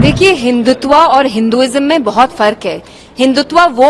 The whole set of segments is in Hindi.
देखिए, हिंदुत्व और हिंदुइज्म में बहुत फर्क है। हिंदुत्व वो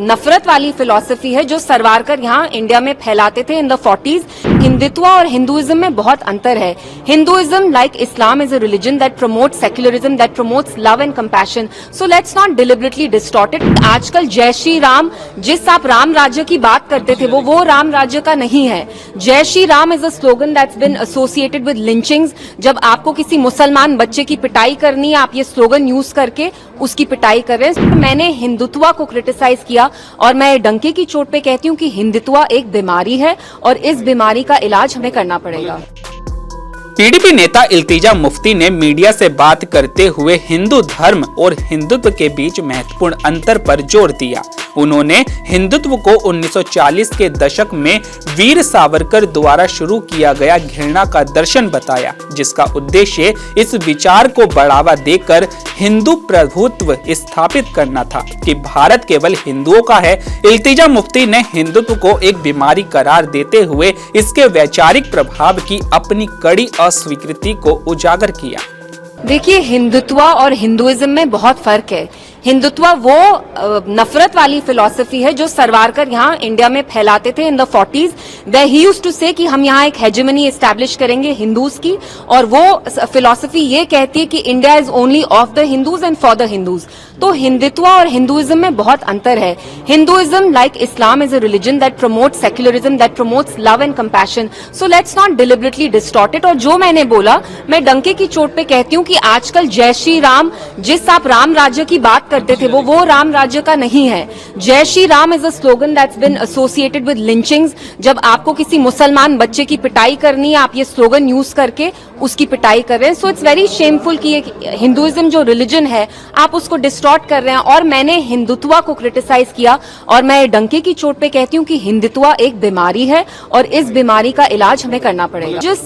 नफरत वाली फिलॉसफी है जो सरवारकर यहाँ इंडिया में फैलाते थे इन द 40s। हिंदुत्व और हिंदुइज्म में बहुत अंतर है। Hinduism, like Islam, is a religion that promotes secularism, that promotes love and compassion. So let's not deliberately distort it. आजकल जय श्री राम, जिस आप राम राज्य की बात करते थे, वो राम राज्य का नहीं है। जय Shri Ram is a slogan that's bin associated with lynchings. जब आपको किसी मुसलमान बच्चे की पिटाई करनी है, आप ये स्लोगन यूज करके उसकी पिटाई कर रहे हैं। मैंने हिंदुत्व को क्रिटिसाइज किया और मैं डंके की चोट पे कहती हूँ कि हिंदुत्व एक बीमारी है और इस बीमारी का इलाज हमें करना पड़ेगा। पीडीपी नेता इल्तिजा मुफ्ती ने मीडिया से बात करते हुए हिंदू धर्म और हिंदुत्व के बीच महत्वपूर्ण अंतर पर जोर दिया। उन्होंने हिंदुत्व को 1940 के दशक में वीर सावरकर द्वारा शुरू किया गया घृणा का दर्शन बताया, जिसका उद्देश्य इस विचार को बढ़ावा देकर हिंदू प्रभुत्व स्थापित करना था कि भारत केवल हिंदुओं का है। इल्तिजा मुफ्ती ने हिंदुत्व को एक बीमारी करार देते हुए इसके वैचारिक प्रभाव की अपनी कड़ी अस्वीकृति को उजागर किया। देखिए, हिंदुत्व और हिंदुइज्म में बहुत फर्क है। हिंदुत्व वो नफरत वाली फिलॉसफी है जो सरवारकर यहाँ इंडिया में फैलाते थे इन द 40s। वे ही यूज्ड टू से कि हम यहाँ एक हेजेमनी एस्टैब्लिश करेंगे हिंदूज की, और वो फिलॉसफी ये कहती है कि India is only of the Hindus and for the Hindus. तो हिंदुत्व और हिंदुइज्म में बहुत अंतर है। Hinduism, like Islam, is a religion that promotes secularism, that promotes love and compassion. So let's not deliberately distort it. और जो मैंने बोला, मैं डंके की चोट पे कहती हूँ कि आजकल जय श्री राम, जिस आप राम राज्य की बात करते थे, वो राम राज्य का नहीं है। जय Shri Ram is a slogan that's bin associated with lynchings. जब आपको किसी मुसलमान बच्चे की पिटाई करनी है, आप ये स्लोगन यूज करके उसकी पिटाई कर रहे हैं। सो इट्स वेरी शेमफुल कि हिंदुइज्म जो रिलीजन है, आप उसको डिस्टॉर्ट कर रहे हैं। और मैंने हिंदुत्व को क्रिटिसाइज किया और मैं डंके की चोट पे कहती हूँ कि हिंदुत्व एक बीमारी है और इस बीमारी का इलाज हमें करना पड़ेगा। जिस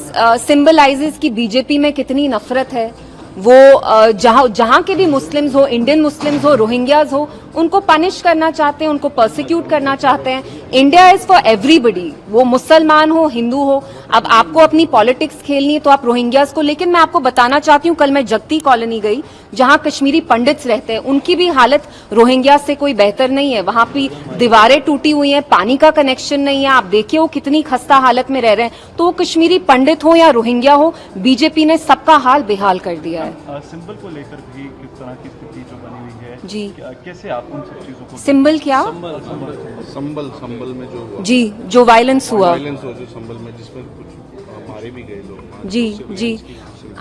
सिंबलाइजेस की बीजेपी में कितनी नफरत है, वो जहां के भी मुस्लिम्स हो, इंडियन मुस्लिम्स हो, रोहिंग्याज हो, उनको पनिश करना चाहते हैं, उनको परसिक्यूट करना चाहते हैं। इंडिया इज फॉर एवरीबडी, वो मुसलमान हो, हिंदू हो। अब आपको अपनी पॉलिटिक्स खेलनी है तो आप रोहिंग्याज को, लेकिन मैं आपको बताना चाहती हूँ, कल मैं जगती कॉलोनी गई जहां कश्मीरी पंडित्स रहते हैं, उनकी भी हालत रोहिंग्याज से कोई बेहतर नहीं है। वहां भी दीवारें टूटी हुई हैं, पानी का कनेक्शन नहीं है। आप देखिए वो कितनी खस्ता हालत में रह रहे हैं। तो वो कश्मीरी पंडित हो या रोहिंग्या हो, बीजेपी ने सबका हाल बेहाल कर दिया है। सिंबल को लेकर भी किस तरह की स्थिति जो बनी हुई है जी, कैसे आप उन सब चीजों को, सिंबल क्या, संबल में जो हुआ, जी, जो वायलेंस हुआ, जो संबल में जिसमें कुछ मारे भी गए लोग, जी जी,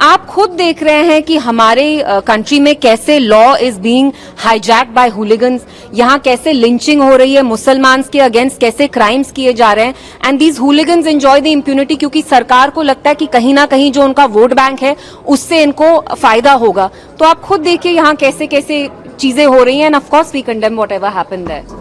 आप खुद देख रहे हैं कि हमारे कंट्री में कैसे law is being hijacked by hooligans. यहाँ कैसे लिंचिंग हो रही है मुसलमान के अगेंस्ट, कैसे क्राइम्स किए जा रहे हैं। And these hooligans enjoy the impunity, क्योंकि सरकार को लगता है कि कहीं ना कहीं जो उनका वोट बैंक है उससे इनको फायदा होगा। तो आप खुद देखिए यहाँ कैसे कैसे चीजें हो रही हैं। And of course we condemn whatever happened there.